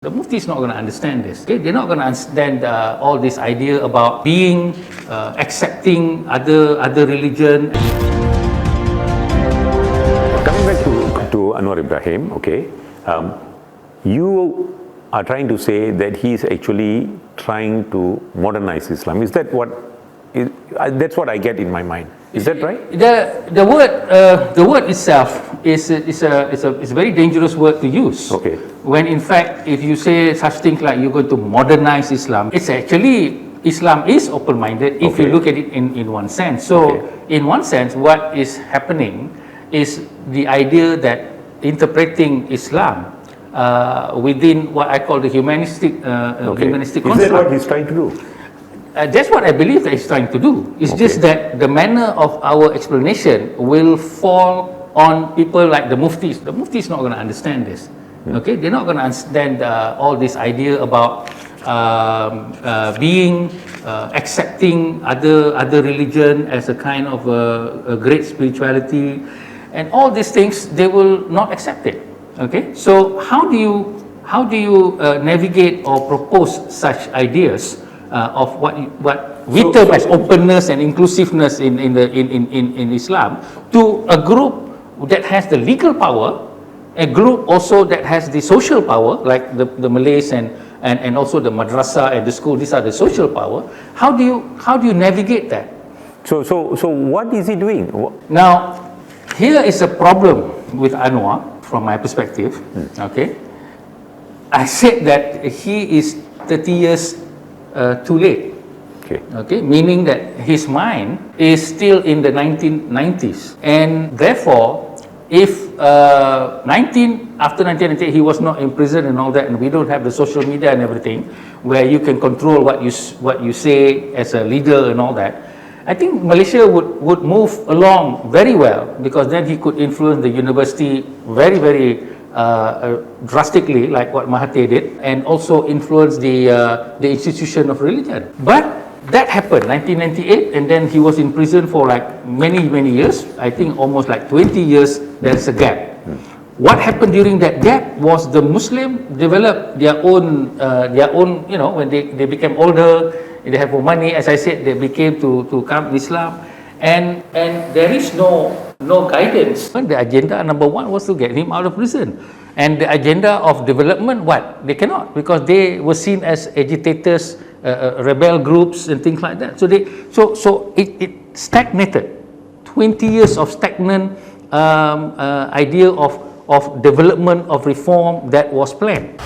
The Mufti is not going to understand this. Okay? They're not going to understand all this idea about being, accepting other religion. Coming back to Anwar Ibrahim, okay, you are trying to say that he is actually trying to modernize Islam. Is that what? That's what I get in my mind. Is that right? The word itself is a very dangerous word to use. Okay. When in fact, if you say such things like you're going to modernize Islam, it's actually Islam is open-minded if you look at it in one sense. So, in one sense, what is happening is the idea that interpreting Islam within what I call the humanistic Is construct. that what he's trying to do? That's what I believe that he's trying to do. It's just that the manner of our explanation will fall on people like the Muftis. The Muftis is not going to understand this. Okay, they're not going to understand all this idea about being, accepting other religion as a kind of a great spirituality, and all these things they will not accept it. Okay, so how do you navigate or propose such ideas of what we term as openness and inclusiveness in Islam to a group that has the legal power, a group also that has the social power, like the Malays and also the madrasa and the school. These are the social power. How do you navigate that? So what is he doing? Now, here is a problem with Anwar from my perspective. Okay, I said that he is 30 years too late. Okay, meaning that his mind is still in the 1990s, and therefore, if after 1998 he was not in prison and all that, and we don't have the social media and everything, where you can control what you say as a leader and all that, I think Malaysia would move along very well, because then he could influence the university very drastically, like what Mahathir did, and also influence the institution of religion. But that happened 1998, and then he was in prison for like many years. I think almost like 20 years. There's a gap. What happened during that gap was the Muslim developed their own when they became older, they have more money. As I said, they became to come to Islam, and there is no guidance. The agenda number one was to get him out of prison, and the agenda of development, what? They cannot, because they were seen as agitators, rebel groups and things like that. So it stagnated. 20 years of stagnant idea of development, of reform that was planned.